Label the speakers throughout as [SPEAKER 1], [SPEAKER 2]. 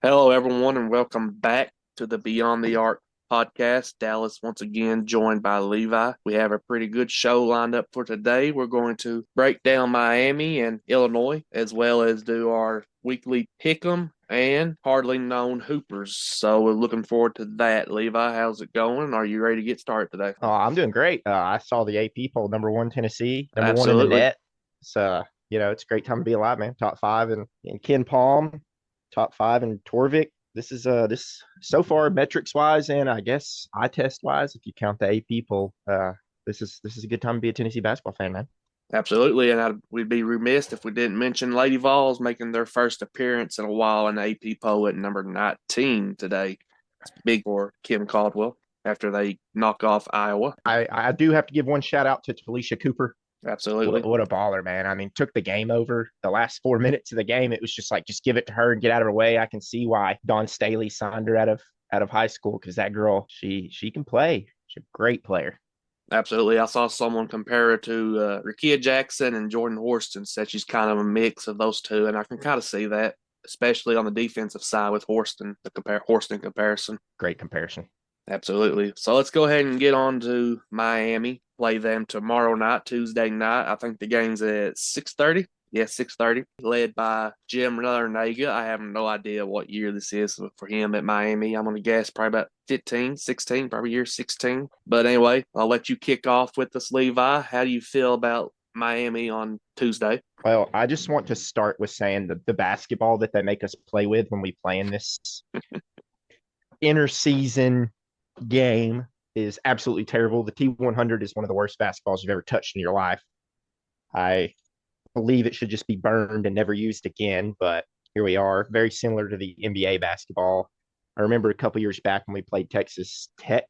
[SPEAKER 1] Hello, everyone, and welcome back to the Beyond the Arc podcast. Dallas, once again, joined by Levi. We have a pretty good show lined up for today. We're going to break down Miami and Illinois, as well as do our weekly pick 'em and hardly known hoopers. So we're looking forward to that. Levi, how's it going? Are you ready to get started today?
[SPEAKER 2] I'm doing great. I saw the AP poll, number one Tennessee, number one in the
[SPEAKER 1] Absolutely.
[SPEAKER 2] net. It's a great time to be alive, man. Top five in Ken Palm, top five in Torvik. This so far metrics wise, and I guess eye test wise, if you count the AP poll, this is a good time to be a Tennessee basketball fan, man.
[SPEAKER 1] Absolutely, and we'd be remiss if we didn't mention Lady Vols making their first appearance in a while in the AP poll at number 19 today. It's big for Kim Caldwell after they knock off Iowa.
[SPEAKER 2] I do have to give one shout out to Felicia Cooper. What,
[SPEAKER 1] Absolutely.
[SPEAKER 2] what a baller, man. I mean, took the game over the last 4 minutes of the game. It was just like, just give it to her and get out of her way. I can see why Dawn Staley signed her out of high school because that girl, she can play. She's a great player.
[SPEAKER 1] Absolutely. I saw someone compare her to Rakia Jackson and Jordan Horston, said she's kind of a mix of those two, and I can kind of see that, especially on the defensive side with Horston comparison.
[SPEAKER 2] Great comparison.
[SPEAKER 1] Absolutely. So let's go ahead and get on to Miami. Play them tomorrow night, Tuesday night. I think the game's at 6:30. Yeah, 6:30. Led by Jim Larnaga. I have no idea what year this is for him at Miami. I'm gonna guess probably about 15, 16, probably year 16. But anyway, I'll let you kick off with this, Levi. How do you feel about Miami on Tuesday?
[SPEAKER 2] Well, I just want to start with saying the basketball that they make us play with when we play in this interseason game is absolutely terrible. The T100 is one of the worst basketballs you've ever touched in your life. I believe it should just be burned and never used again, but here we are, very similar to the NBA basketball. I remember a couple years back when we played Texas Tech,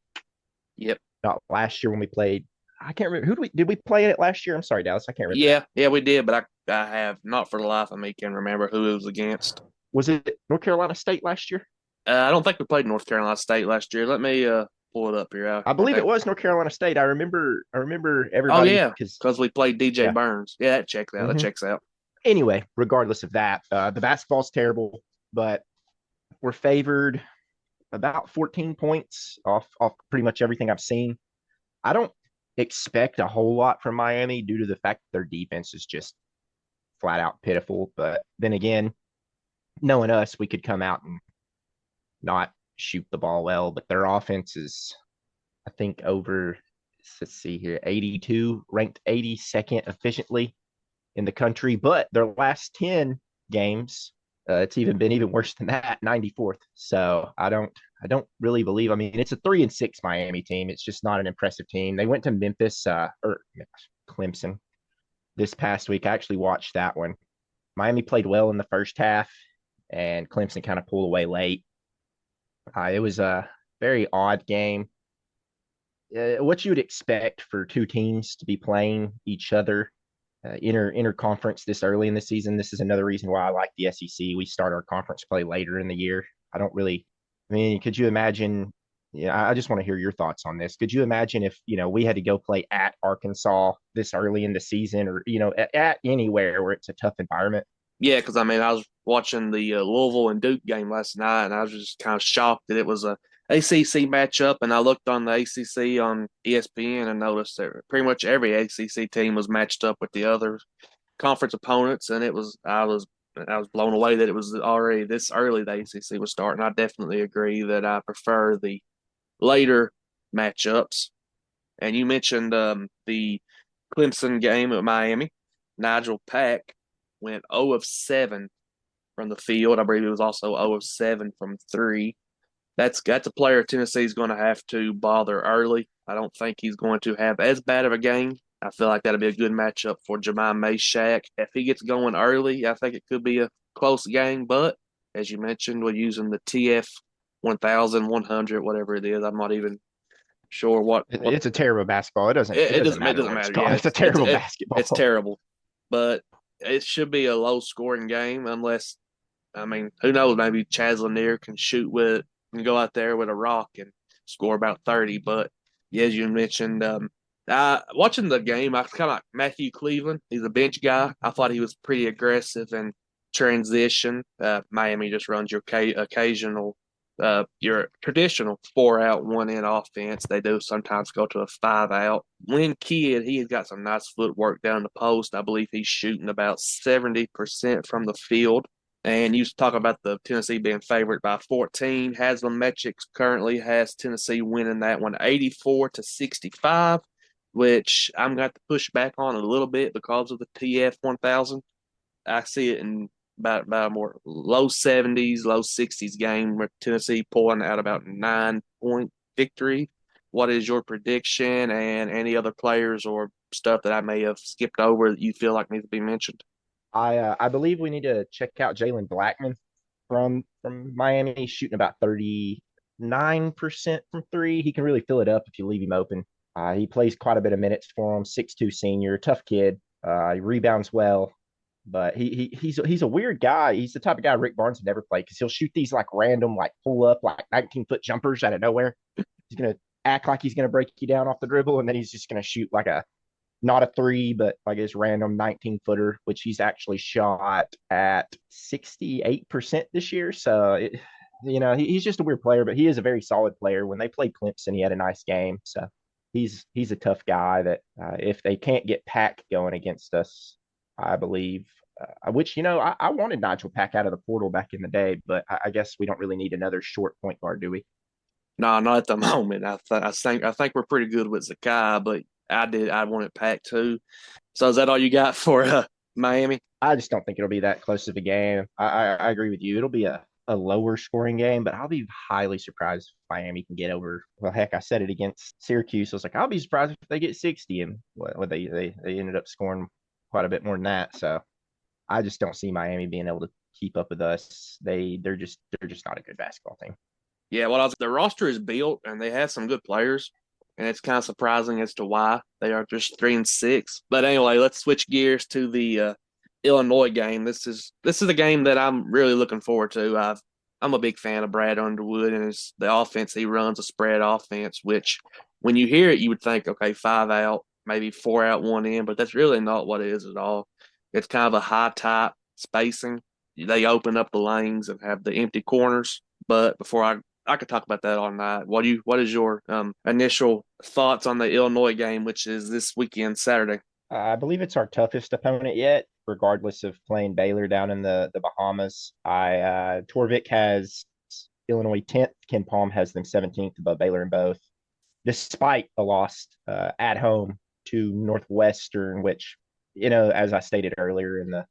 [SPEAKER 1] Yep.
[SPEAKER 2] not last year when we played. I can't remember who did we play it last year? I'm sorry, Dallas, I can't remember now.
[SPEAKER 1] Yeah, we did, but I have not for the life of me can remember who it was against.
[SPEAKER 2] Was it North Carolina State last year?
[SPEAKER 1] I don't think we played North Carolina State last year. Let me pull it up here.
[SPEAKER 2] I believe it was North Carolina State. I remember
[SPEAKER 1] Oh
[SPEAKER 2] everybody
[SPEAKER 1] yeah,
[SPEAKER 2] because
[SPEAKER 1] because we played DJ
[SPEAKER 2] yeah.
[SPEAKER 1] Burns. Yeah, that checks out. That
[SPEAKER 2] hmm
[SPEAKER 1] checks out.
[SPEAKER 2] Anyway, regardless of that, the basketball's terrible, but we're favored about 14 points off pretty much everything I've seen. I don't expect a whole lot from Miami due to the fact that their defense is just flat out pitiful. But then again, knowing us, we could come out and not shoot the ball well. But their offense is, I think, over, let's see here, 82, ranked 82nd efficiently in the country. But their last 10 games, it's even been even worse than that, 94th. So I don't really believe. I mean, it's a 3-6 Miami team. It's just not an impressive team. They went to Memphis or Clemson this past week. I actually watched that one. Miami played well in the first half, and Clemson kind of pulled away late. It was a very odd game. What you would expect for two teams to be playing each other interconference this early in the season. This is another reason why I like the SEC. We start our conference play later in the year. I don't really. I mean, could you imagine? Yeah, I just want to hear your thoughts on this. Could you imagine if we had to go play at Arkansas this early in the season, or at anywhere where it's a tough environment?
[SPEAKER 1] Yeah, because I mean, I was watching the Louisville and Duke game last night, and I was just kind of shocked that it was a ACC matchup. And I looked on the ACC on ESPN and noticed that pretty much every ACC team was matched up with the other conference opponents, and I was blown away that it was already this early. The ACC was starting. I definitely agree that I prefer the later matchups. And you mentioned the Clemson game at Miami. Nigel Pack went 0 of 7 from the field. I believe he was also 0 of 7 from three. That's a player Tennessee's going to have to bother early. I don't think he's going to have as bad of a game. I feel like that'll be a good matchup for Jemai Mashack. If he gets going early, I think it could be a close game. But as you mentioned, we're using the TF 1100, whatever it is. I'm not even sure what
[SPEAKER 2] It's a terrible basketball. It doesn't it
[SPEAKER 1] it
[SPEAKER 2] doesn't
[SPEAKER 1] doesn't it
[SPEAKER 2] matter
[SPEAKER 1] doesn't
[SPEAKER 2] what it's
[SPEAKER 1] matter.
[SPEAKER 2] called.
[SPEAKER 1] Yeah,
[SPEAKER 2] It's a
[SPEAKER 1] it's
[SPEAKER 2] terrible
[SPEAKER 1] it's
[SPEAKER 2] basketball.
[SPEAKER 1] terrible, but it should be a low scoring game unless I mean who knows, maybe Chaz Lanier can shoot with and go out there with a rock and score about 30. But yeah, as you mentioned, watching the game, I kind of like Matthew Cleveland. He's a bench guy. I thought he was pretty aggressive and transition. Miami just runs your occasional, your traditional 4 out, 1 in offense. They do sometimes go to a 5 out. When Kidd, he has got some nice footwork down the post. I believe he's shooting about 70% from the field. And you talk about the Tennessee being favored by 14. Haslam Metrics currently has Tennessee winning that one 84-65, which I'm going to push back on a little bit because of the TF 1000. I see it in about a more low 70s, low 60s game with Tennessee pulling out about 9 point victory. What is your prediction and any other players or stuff that I may have skipped over that you feel like needs to be mentioned?
[SPEAKER 2] I believe we need to check out Jalen Blackman from Miami. He's shooting about 39% from three. He can really fill it up if you leave him open. He plays quite a bit of minutes for him. 6'2" senior, tough kid. He rebounds well, but he's a weird guy. He's the type of guy Rick Barnes would never play because he'll shoot these like random like pull up like 19-foot jumpers out of nowhere. He's gonna act like he's gonna break you down off the dribble, and then he's just gonna shoot like a not a three, but like his random 19-footer, which he's actually shot at 68% this year. So, he's just a weird player, but he is a very solid player. When they played Clemson, he had a nice game. So he's a tough guy that if they can't get Pack going against us, I believe, which, I wanted Nigel Pack out of the portal back in the day, but I guess we don't really need another short point guard, do we?
[SPEAKER 1] No, not at the moment. I think we're pretty good with Zakai, but I wanted Pack too. So is that all you got for Miami?
[SPEAKER 2] I just don't think it'll be that close of a game. I agree with you. It'll be a lower scoring game, but I'll be highly surprised if Miami can get over. Well, heck, I said it against Syracuse. I was like, I'll be surprised if they get 60, and they ended up scoring quite a bit more than that. So I just don't see Miami being able to keep up with us. They're just not a good basketball team.
[SPEAKER 1] Yeah, well, the roster is built and they have some good players, and it's kind of surprising as to why they are just 3-6. But anyway, let's switch gears to the Illinois game. This is a game that I'm really looking forward to. I'm a big fan of Brad Underwood and the offense he runs, a spread offense. Which, when you hear it, you would think, okay, 5 out, maybe 4 out, 1 in, but that's really not what it is at all. It's kind of a high type spacing. They open up the lanes and have the empty corners. But before I could talk about that all night. What is your initial thoughts on the Illinois game, which is this weekend, Saturday?
[SPEAKER 2] I believe it's our toughest opponent yet, regardless of playing Baylor down in the Bahamas. Torvik has Illinois 10th. Ken Palm has them 17th above Baylor in both, despite a loss at home to Northwestern, which, as I stated earlier in the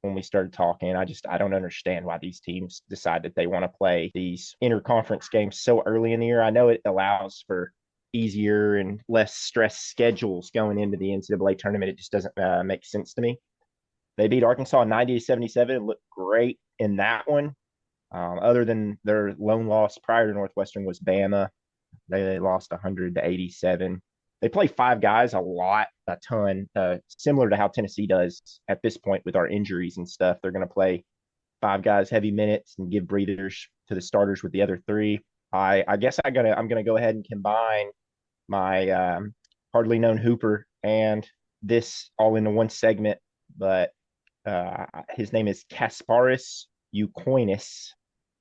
[SPEAKER 2] when we started talking, I don't understand why these teams decide that they want to play these interconference games so early in the year. I know it allows for easier and less stress schedules going into the NCAA tournament. It just doesn't make sense to me. They beat Arkansas 90-77 and looked great in that one. Other than their lone loss prior to Northwestern was Bama. They lost 100-87. They play five guys a ton, similar to how Tennessee does at this point with our injuries and stuff. They're going to play five guys heavy minutes and give breathers to the starters with the other three. I guess I'm gonna go ahead and combine my hardly known Hooper and this all into one segment, but his name is Kasparis Ukoinis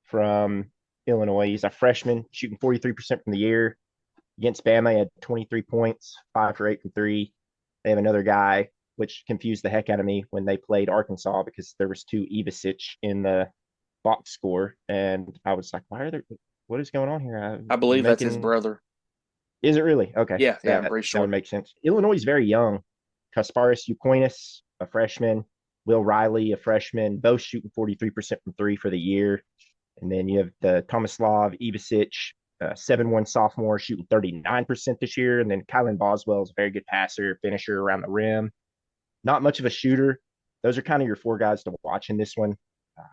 [SPEAKER 2] from Illinois. He's a freshman shooting 43% from the year. Against Bama, he had 23 points, 5 for 8 from three. They have another guy, which confused the heck out of me when they played Arkansas because there was two Ivasic in the box score, and I was like, "Why are there? What is going on here?"
[SPEAKER 1] I
[SPEAKER 2] I'm
[SPEAKER 1] believe that's his
[SPEAKER 2] making.
[SPEAKER 1] brother.
[SPEAKER 2] Is it really okay?
[SPEAKER 1] Yeah, yeah, I'm
[SPEAKER 2] That
[SPEAKER 1] pretty
[SPEAKER 2] that would
[SPEAKER 1] sure.
[SPEAKER 2] make sense. Illinois is very young. Kasparis Ukoinis, a freshman. Will Riley, a freshman, both shooting 43% from three for the year. And then you have the Tomislav Ivasic, 7-1 sophomore, shooting 39% this year. And then Kylan Boswell is a very good passer, finisher around the rim. Not much of a shooter. Those are kind of your four guys to watch in this one.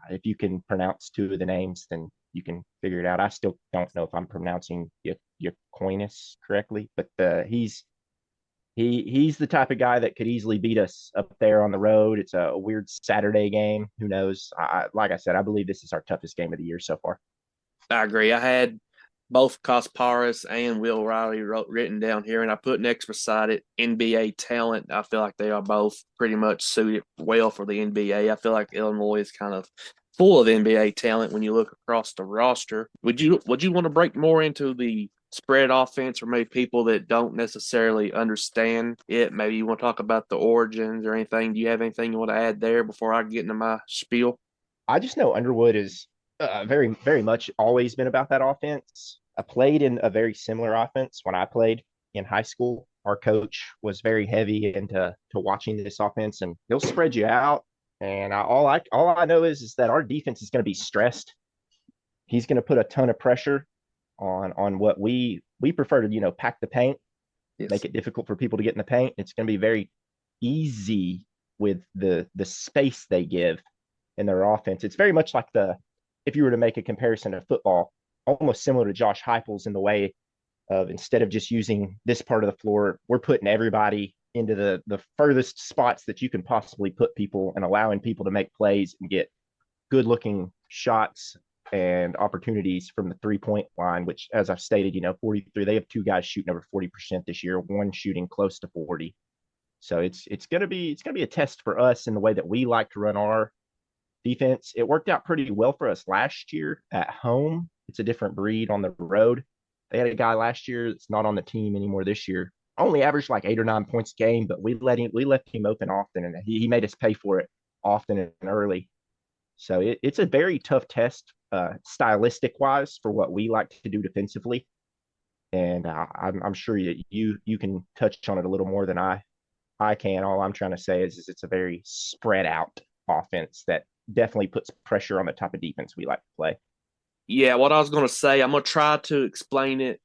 [SPEAKER 2] If you can pronounce two of the names, then you can figure it out. I still don't know if I'm pronouncing Yacoinis correctly, but he's the type of guy that could easily beat us up there on the road. It's a weird Saturday game. Who knows? Like I said, I believe this is our toughest game of the year so far.
[SPEAKER 1] I agree. I had both Kasparis and Will Riley wrote written down here, and I put next beside it NBA talent. I feel like they are both pretty much suited well for the NBA. I feel like Illinois is kind of full of NBA talent when you look across the roster. Would you want to break more into the spread offense for maybe people that don't necessarily understand it? Maybe you want to talk about the origins or anything. Do you have anything you want to add there before I get into my spiel?
[SPEAKER 2] I just know Underwood is very, very much always been about that offense. I played in a very similar offense when I played in high school. Our coach was very heavy into watching this offense, and he'll spread you out. And all I know is that our defense is going to be stressed. He's going to put a ton of pressure on what we prefer to pack the paint, make
[SPEAKER 1] Yes.
[SPEAKER 2] it difficult for people to get in the paint. It's going to be very easy with the space they give in their offense. It's very much like if you were to make a comparison to football, almost similar to Josh Heupel's in the way of instead of just using this part of the floor, we're putting everybody into the furthest spots that you can possibly put people and allowing people to make plays and get good looking shots and opportunities from the 3 point line, which, as I've stated, 43, they have two guys shooting over 40% this year, one shooting close to 40. So it's gonna be a test for us in the way that we like to run our defense. It worked out pretty well for us last year at home. It's a different breed on the road. They had a guy last year that's not on the team anymore this year. Only averaged like 8 or 9 points a game, but we left him open often, and he made us pay for it often and early. So it's a very tough test, stylistic wise, for what we like to do defensively. And I'm sure you can touch on it a little more than I can. All I'm trying to say is it's a very spread out offense that definitely puts pressure on the type of defense we like to play.
[SPEAKER 1] Yeah, what I was going to say, I'm going to try to explain it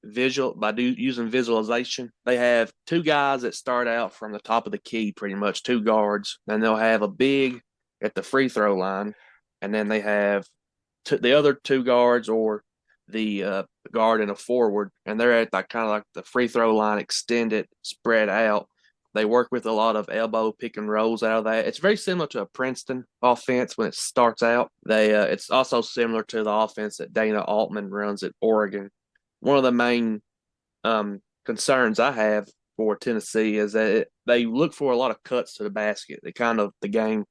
[SPEAKER 1] using visualization. They have two guys that start out from the top of the key, pretty much two guards. Then they'll have a big at the free throw line, and then they have the other two guards or the guard and a forward, and they're at like kind of like the free throw line extended, spread out. They work with a lot of elbow pick and rolls out of that. It's very similar to a Princeton offense when it starts out. It's also similar to the offense that Dana Altman runs at Oregon. One of the main concerns I have for Tennessee is that they look for a lot of cuts to the basket. They kind of the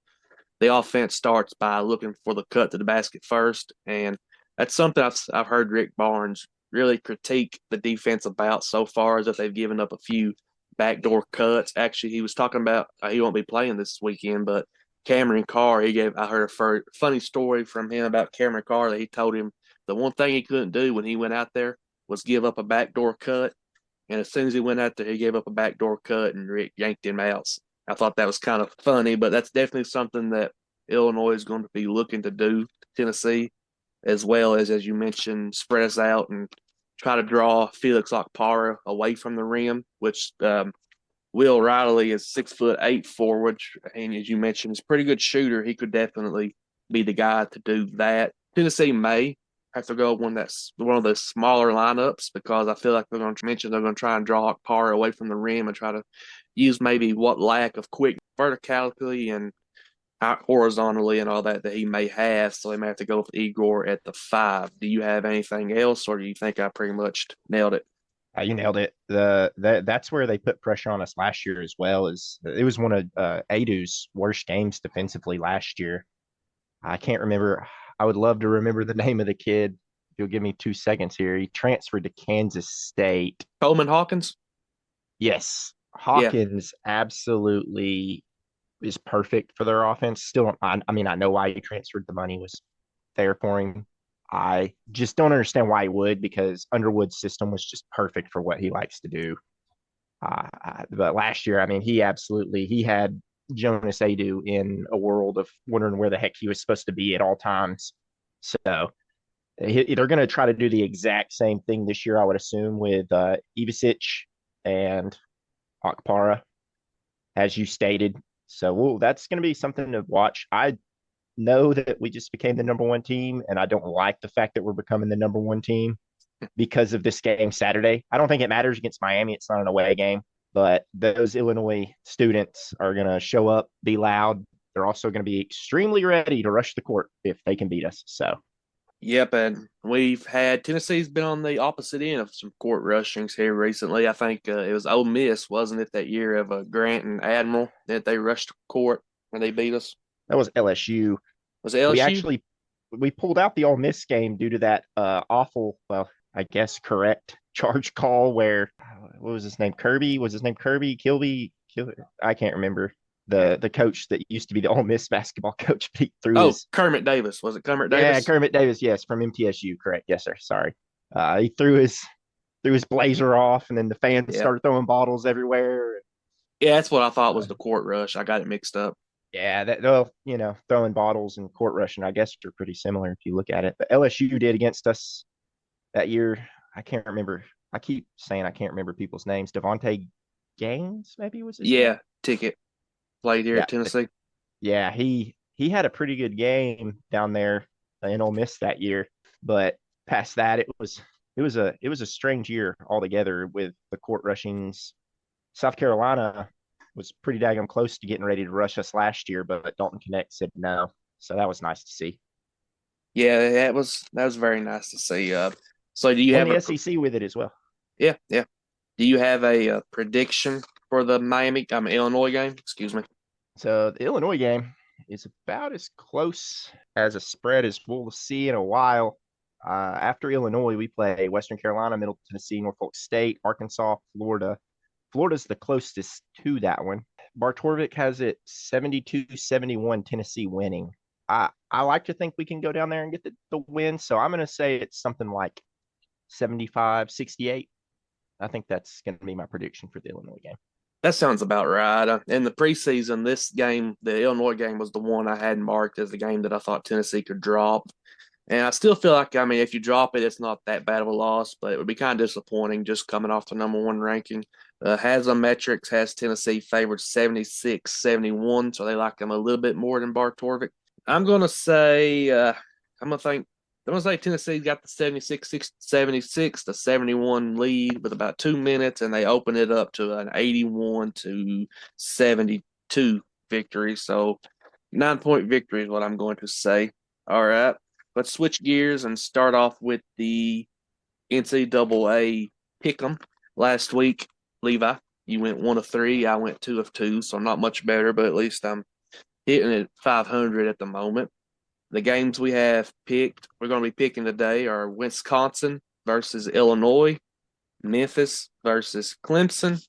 [SPEAKER 1] offense starts by looking for the cut to the basket first, and that's something I've heard Rick Barnes really critique the defense about so far, as if they've given up a few backdoor cuts. Actually, he was talking about he won't be playing this weekend, but Cameron Carr, I heard a funny story from him about Cameron Carr that he told him the one thing he couldn't do when he went out there was give up a backdoor cut. And as soon as he went out there, he gave up a backdoor cut and Rick yanked him out. I thought that was kind of funny, but that's definitely something that Illinois is going to be looking to do to Tennessee, as well as you mentioned, spread us out and try to draw Felix Okpara away from the rim, which Will Riley is 6'8" forward, and as you mentioned, is a pretty good shooter. He could definitely be the guy to do that. Tennessee may have to go one of the smaller lineups because I feel like they're going to try and draw Okpara away from the rim and try to use maybe what lack of quick verticality and horizontally and all that he may have. So they may have to go with Igor at the 5. Do you have anything else, or do you think I pretty much nailed it?
[SPEAKER 2] You nailed it. That's where they put pressure on us last year as well. Is it was one of Adu's worst games defensively last year. I can't remember. I would love to remember the name of the kid. If you'll give me 2 seconds here. He transferred to Kansas State.
[SPEAKER 1] Coleman Hawkins?
[SPEAKER 2] Yes,
[SPEAKER 1] Yeah.
[SPEAKER 2] Hawkins absolutely is perfect for their offense. Still, I mean, I know why he transferred. The money was there for him. I just don't understand why he would, because Underwood's system was just perfect for what he likes to do. But last year, I mean, he had Jonas Adu in a world of wondering where the heck he was supposed to be at all times. So they're going to try to do the exact same thing this year, I would assume, with Ivisic and Akpara, as you stated. So that's going to be something to watch. I know that we just became the number one team, and I don't like the fact that we're becoming the number one team because of this game Saturday. I don't think it matters against Miami. It's not an away game, but those Illinois students are going to show up, be loud. They're also going to be extremely ready to rush the court if they can beat us. So
[SPEAKER 1] Yep, and we've had Tennessee's been on the opposite end of some court rushings here recently. I think it was Ole Miss, wasn't it, that year of Grant and Admiral that they rushed court when they beat us?
[SPEAKER 2] That was LSU.
[SPEAKER 1] Was it
[SPEAKER 2] We
[SPEAKER 1] LSU?
[SPEAKER 2] actually we pulled out the Ole Miss game due to that awful, well, I guess correct charge call where what was his name? Kirby? Was his name Kirby? Kilby? I can't remember.
[SPEAKER 1] Yeah.
[SPEAKER 2] The coach that used to be the Ole Miss basketball coach, but he threw
[SPEAKER 1] Oh,
[SPEAKER 2] his
[SPEAKER 1] Kermit Davis. Was it Kermit
[SPEAKER 2] yeah,
[SPEAKER 1] Davis?
[SPEAKER 2] Kermit Davis, yes, from MTSU, correct. Yes, sir. Sorry. He threw his blazer off and then the fans
[SPEAKER 1] Yeah.
[SPEAKER 2] started throwing bottles everywhere.
[SPEAKER 1] Yeah, that's what I thought
[SPEAKER 2] Uh,
[SPEAKER 1] was the court rush. I got it mixed up.
[SPEAKER 2] yeah, that well, throwing bottles and court rushing, I guess are pretty similar if you look at it. But LSU did against us that year. I can't remember. I keep saying I can't remember people's names. Devontae Gaines, maybe was his
[SPEAKER 1] Yeah,
[SPEAKER 2] name.
[SPEAKER 1] ticket played here
[SPEAKER 2] Yeah,
[SPEAKER 1] at Tennessee.
[SPEAKER 2] yeah. He had a pretty good game down there in Ole Miss that year, but past that, it was a strange year altogether with the court rushings. South Carolina was pretty daggone close to getting ready to rush us last year, but Dalton Connect said no. So that was nice to see.
[SPEAKER 1] Yeah, that was very nice to see. So do you
[SPEAKER 2] And
[SPEAKER 1] have
[SPEAKER 2] the SEC with it as well.
[SPEAKER 1] yeah, yeah. Do you have a, prediction for the Illinois game? Excuse me.
[SPEAKER 2] So the Illinois game is about as close as a spread as we'll see in a while. After Illinois, we play Western Carolina, Middle Tennessee, Norfolk State, Arkansas, Florida. Florida's the closest to that one. Bartorvik has it 72-71 Tennessee winning. I like to think we can go down there and get the win. So I'm going to say it's something like 75-68. I think that's going to be my prediction for the Illinois game.
[SPEAKER 1] That sounds about right. In the preseason, this game, the Illinois game, was the one I had marked as the game that I thought Tennessee could drop. And I still feel like, if you drop it, it's not that bad of a loss, but it would be kind of disappointing just coming off the number one ranking. Haslam Metrics has Tennessee favored 76-71, so they like them a little bit more than Bartorvik. I'm going to say, I'm going to think, I'm going to say Tennessee got the 76 to 71 lead with about 2 minutes, and they open it up to an 81-72 victory. So 9 point victory is what I'm going to say. All right. Let's switch gears and start off with the NCAA pick'em. Last week, Levi, you went 1 of 3. I went 2 of 2, so not much better, but at least I'm hitting at 500 at the moment. The games we have picked, we're going to be picking today are Wisconsin versus Illinois, Memphis versus Clemson,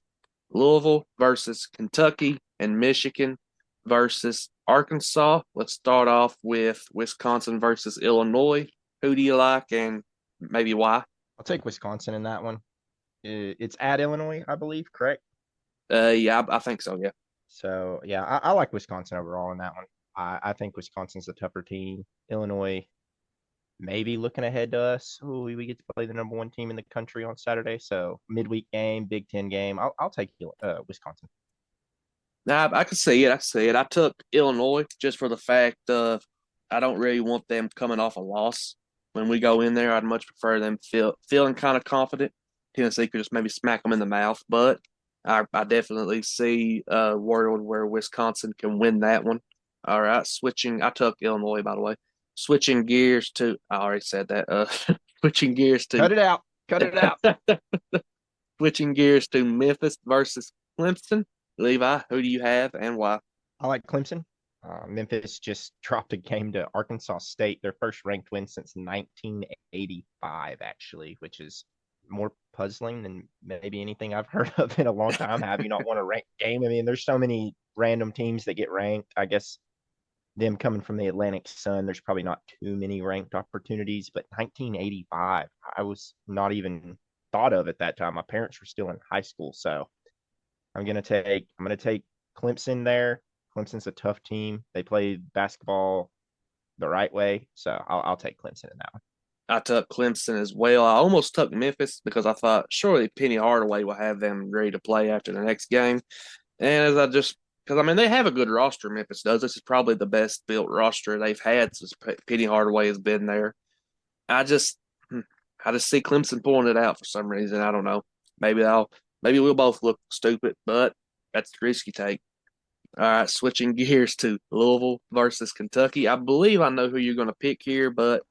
[SPEAKER 1] Louisville versus Kentucky, and Michigan versus Arkansas. Let's start off with Wisconsin versus Illinois. Who do you like and maybe why?
[SPEAKER 2] I'll take Wisconsin in that one. It's at Illinois, I believe, correct?
[SPEAKER 1] Yeah, I think so. Yeah.
[SPEAKER 2] So yeah, I like Wisconsin overall in that one. I think Wisconsin's a tougher team. Illinois maybe looking ahead to us. Ooh, we get to play the number one team in the country on Saturday. So midweek game, Big Ten game. I'll take Wisconsin.
[SPEAKER 1] Nah, I can see it. I can see it. I took Illinois just for the fact of I don't really want them coming off a loss when we go in there. I'd much prefer them feeling kind of confident. Tennessee could just maybe smack them in the mouth, but I definitely see a world where Wisconsin can win that one. All right, switching. I took Illinois, by the way. Switching gears to. I already said that. Switching gears to.
[SPEAKER 2] Cut it out. Cut it out.
[SPEAKER 1] Switching gears to Memphis versus Clemson. Levi, who do you have and why?
[SPEAKER 2] I like Clemson. Memphis just dropped a game to Arkansas State, their first ranked win since 1985, actually, which is more puzzling than maybe anything I've heard of in a long time. Have you not won a ranked game? I mean, there's so many random teams that get ranked. I guess them coming from the Atlantic Sun, there's probably not too many ranked opportunities, but 1985, I was not even thought of at that time. My parents were still in high school, so I'm gonna take Clemson there. Clemson's a tough team. They play basketball the right way, so I'll take Clemson in that one.
[SPEAKER 1] I took Clemson as well. I almost took Memphis because I thought surely Penny Hardaway will have them ready to play after the next game. And as I just because they have a good roster. Memphis does. This is probably the best built roster they've had since Penny Hardaway has been there. I just hmm, I just see Clemson pulling it out for some reason. I don't know. Maybe I'll maybe we'll both look stupid, but that's the risk you take. All right, switching gears to Louisville versus Kentucky. I believe I know who you're going to pick here, but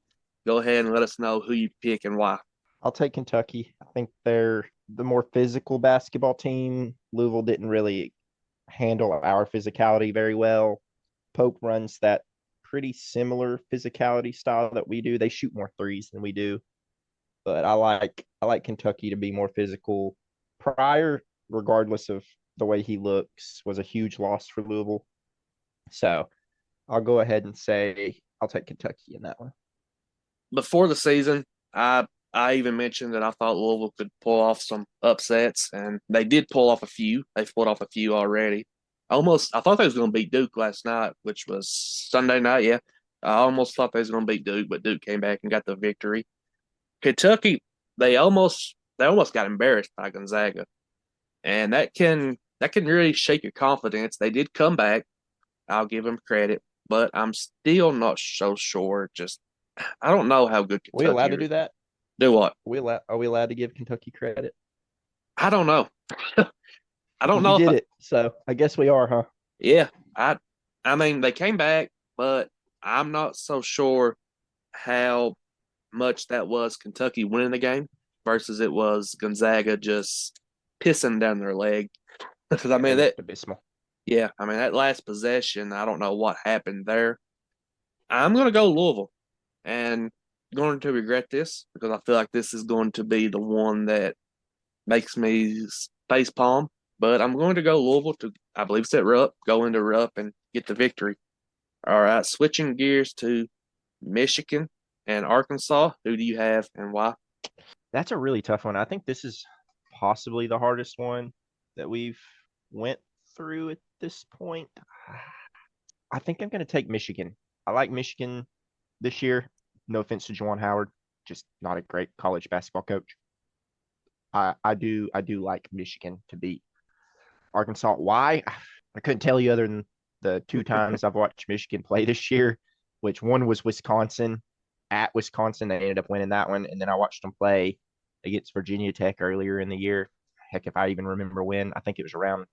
[SPEAKER 1] go ahead and let us know who you pick and why.
[SPEAKER 2] I'll take Kentucky. I think they're the more physical basketball team. Louisville didn't really handle our physicality very well. Pope runs that pretty similar physicality style that we do. They shoot more threes than we do, but I like Kentucky to be more physical. Pryor, regardless of the way he looks, was a huge loss for Louisville. So I'll go ahead and say I'll take Kentucky in that one.
[SPEAKER 1] Before the season, I even mentioned that I thought Louisville could pull off some upsets, and they did pull off a few. They've pulled off a few already. I thought they was going to beat Duke last night, which was Sunday night. Yeah, I almost thought they was going to beat Duke, but Duke came back and got the victory. Kentucky, they almost got embarrassed by Gonzaga, and that can really shake your confidence. They did come back. I'll give them credit, but I'm still not so sure. Just I don't know how good
[SPEAKER 2] Are we allowed
[SPEAKER 1] Kentucky
[SPEAKER 2] to
[SPEAKER 1] is.
[SPEAKER 2] do that?
[SPEAKER 1] Do what?
[SPEAKER 2] Are we allowed to give Kentucky credit?
[SPEAKER 1] I don't know. I don't
[SPEAKER 2] We
[SPEAKER 1] know if
[SPEAKER 2] did it, so I guess we are, huh?
[SPEAKER 1] yeah. I I mean they came back, but I'm not so sure how much that was Kentucky winning the game versus it was Gonzaga just pissing down their leg. Because I
[SPEAKER 2] Yeah, they
[SPEAKER 1] mean that
[SPEAKER 2] looked abysmal.
[SPEAKER 1] yeah, I mean that last possession, I don't know what happened there. I'm gonna go Louisville and going to regret this because I feel like this is going to be the one that makes me face palm. But I'm going to go Louisville to, I believe it's at Rupp, go into Rupp and get the victory. All right, switching gears to Michigan and Arkansas. Who do you have and why?
[SPEAKER 2] That's a really tough one. I think this is possibly the hardest one that we've went through at this point. I think I'm going to take Michigan. I like Michigan this year. No offense to Juwan Howard, just not a great college basketball coach. I do like Michigan to beat Arkansas. Why? I couldn't tell you other than the two times I've watched Michigan play this year, which one was Wisconsin at Wisconsin. They ended up winning that one. And then I watched them play against Virginia Tech earlier in the year. Heck, if I even remember when, I think it was around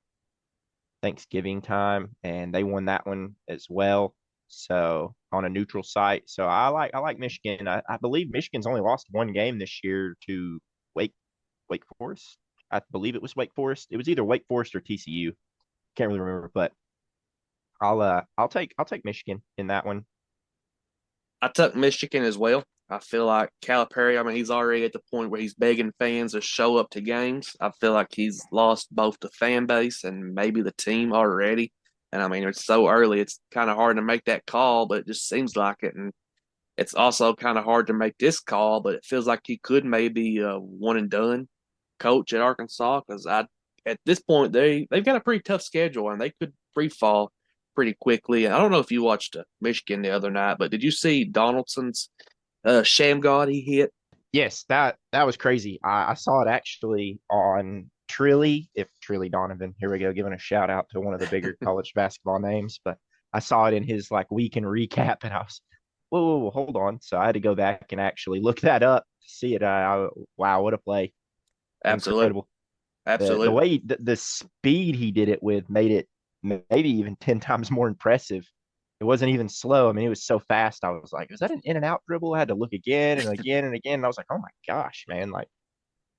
[SPEAKER 2] Thanksgiving time, and they won that one as well. So on a neutral site. So I like Michigan. I believe Michigan's only lost one game this year to Wake Wake Forest. I believe it was Wake Forest. It was either Wake Forest or TCU. Can't really remember, but I'll take Michigan in that one.
[SPEAKER 1] I took Michigan as well. I feel like Calipari, I mean, he's already at the point where he's begging fans to show up to games. I feel like he's lost both the fan base and maybe the team already. And I mean, it's so early, it's kind of hard to make that call, but it just seems like it. And it's also kind of hard to make this call, but it feels like he could maybe one and done coach at Arkansas because I at this point they've got a pretty tough schedule and they could free fall pretty quickly. And I don't know if you watched Michigan the other night, but did you see Donaldson's sham god he hit?
[SPEAKER 2] Yes, that was crazy. I saw it actually on Trilly, if Trilly Donovan. Here we go, giving a shout out to one of the bigger college basketball names. But I saw it in his like weekend recap, and I was, whoa, whoa, whoa, hold on. So I had to go back and actually look that up to see it. Wow, what a play!
[SPEAKER 1] Absolutely,
[SPEAKER 2] Incredible. The
[SPEAKER 1] absolutely.
[SPEAKER 2] way the speed he did it with made it maybe even 10 times more impressive. It wasn't even slow. I mean, it was so fast. I was like, is that an in and out dribble? I had to look again and again and again. And I was like, oh my gosh, man. Like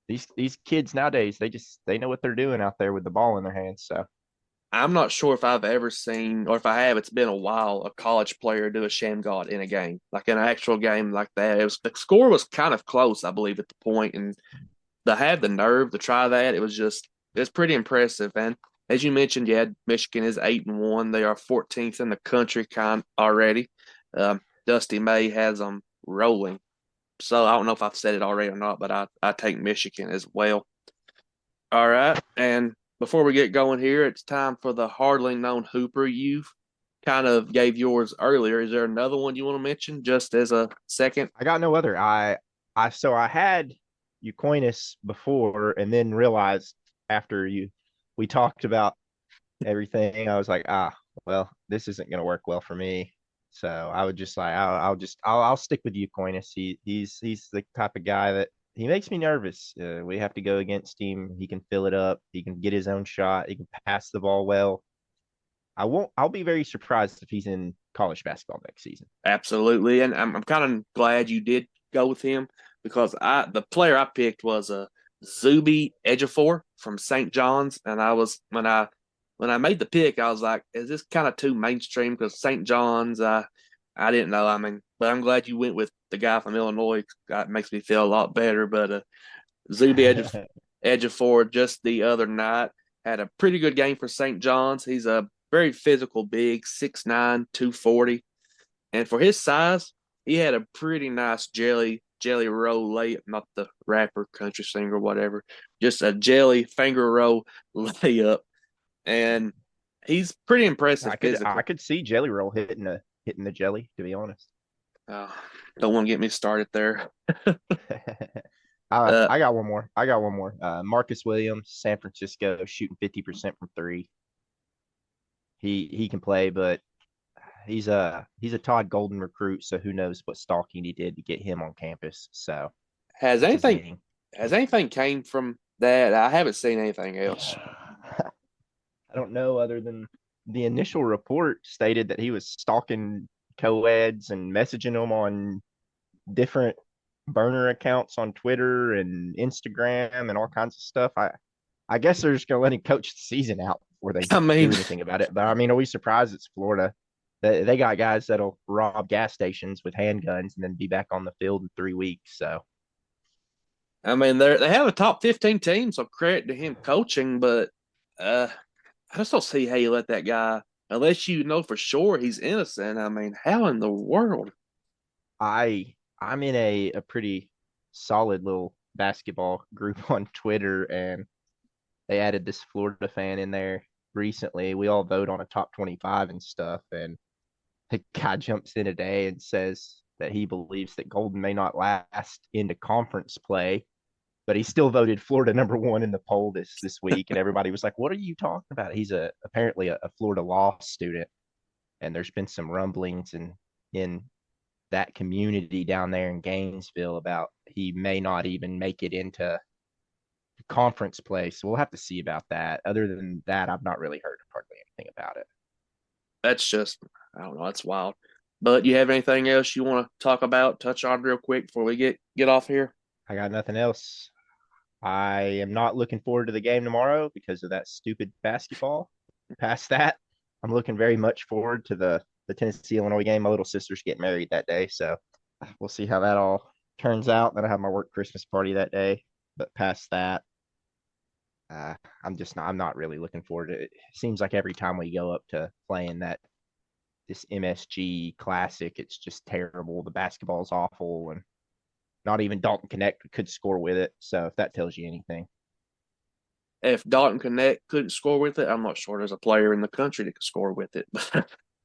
[SPEAKER 2] these kids nowadays, they know what they're doing out there with the ball in their hands. So
[SPEAKER 1] I'm not sure if I've ever seen, or if I have, it's been a while, a college player do a sham god in a game, like in an actual game like that. It was the score was kind of close, I believe, at the point, and to have the nerve to try that, it's pretty impressive. And as you mentioned, yeah, Michigan is 8-1. They are 14th in the country kind already. Dusty May has them rolling. So I don't know if I've said it already or not, but I take Michigan as well. All right, and before we get going here, it's time for the hardly known Hooper. You've kind of gave yours earlier. Is there another one you want to mention just as a second?
[SPEAKER 2] I got no other. I had Eucoinus before and then realized after we talked about everything, I was like, well, this isn't gonna work well for me. So I would just like I'll stick with Eucoinus. He's the type of guy that he makes me nervous. We have to go against him. He can fill it up. He can get his own shot. He can pass the ball well. I'll be very surprised if he's in college basketball next season.
[SPEAKER 1] Absolutely, and I'm kind of glad you did go with him because the player I picked was a Zuby Ejiofor from St. John's, and I was when I made the pick, I was like, is this kind of too mainstream? Because St. John's, I didn't know. I mean, but I'm glad you went with the guy from Illinois. That makes me feel a lot better. But Zuby Ejiofor just the other night had a pretty good game for St. John's. He's a very physical, big, 6'9", 240. And for his size, he had a pretty nice jelly roll layup, not the rapper, country singer, whatever, just a jelly finger roll layup. And he's pretty impressive
[SPEAKER 2] I
[SPEAKER 1] physically.
[SPEAKER 2] could see Jelly Roll hitting the jelly, to be honest.
[SPEAKER 1] Uh, don't want to get me started there. Uh,
[SPEAKER 2] I got one more. I got one more. Marcus Williams, San Francisco, shooting 50% from three. He can play, but he's a Todd Golden recruit, so who knows what stalking he did to get him on campus. So
[SPEAKER 1] has
[SPEAKER 2] that's his
[SPEAKER 1] anything
[SPEAKER 2] name.
[SPEAKER 1] has anything came from that? I haven't seen anything else.
[SPEAKER 2] I don't know other than the initial report stated that he was stalking co-eds and messaging them on different burner accounts on Twitter and Instagram and all kinds of stuff. I guess they're just gonna let him coach the season out before they
[SPEAKER 1] I
[SPEAKER 2] do
[SPEAKER 1] mean,
[SPEAKER 2] anything about it. But I mean, are we surprised it's Florida? They got guys that'll rob gas stations with handguns and then be back on the field in 3 weeks. So
[SPEAKER 1] they have a top 15 team, so credit to him coaching. But uh, I just don't see how you let that guy, unless you know for sure he's innocent. I mean, how in the world?
[SPEAKER 2] I'm in a pretty solid little basketball group on Twitter, and they added this Florida fan in there recently. We all vote on a top 25 and stuff, and the guy jumps in today and says that he believes that Golden may not last into conference play, but he still voted Florida number one in the poll this week, and everybody was like, "What are you talking about?" He's apparently a Florida law student, and there's been some rumblings in that community down there in Gainesville about he may not even make it into conference play. So we'll have to see about that. Other than that, I've not really heard hardly anything about it.
[SPEAKER 1] That's just, I don't know, that's wild. But you have anything else you want to talk about, touch on real quick before we get off here?
[SPEAKER 2] I got nothing else. I am not looking forward to the game tomorrow because of that stupid basketball. Past that, I'm looking very much forward to the Tennessee Illinois game. My little sister's getting married that day, so we'll see how that all turns out. Then I have my work Christmas party that day. But past that, I'm not really looking forward to it. It seems like every time we go up to playing this MSG Classic, it's just terrible. The basketball's awful, and not even Dalton Connect could score with it. So if that tells you anything,
[SPEAKER 1] If Dalton Connect couldn't score with it, I'm not sure there's a player in the country that could score with it.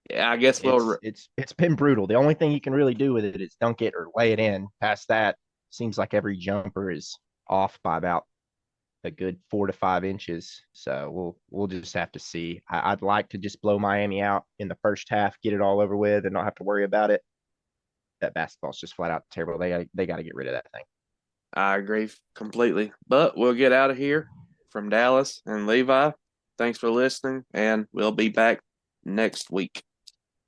[SPEAKER 1] But yeah, I guess
[SPEAKER 2] it's been brutal. The only thing you can really do with it is dunk it or lay it in. Past that, seems like every jumper is off by about a good 4 to 5 inches. So we'll just have to see. I'd like to just blow Miami out in the first half, get it all over with, and not have to worry about it. That basketball's just flat out terrible. They got to get rid of that thing.
[SPEAKER 1] I agree completely. But we'll get out of here from Dallas and Levi. Thanks for listening, and we'll be back next week.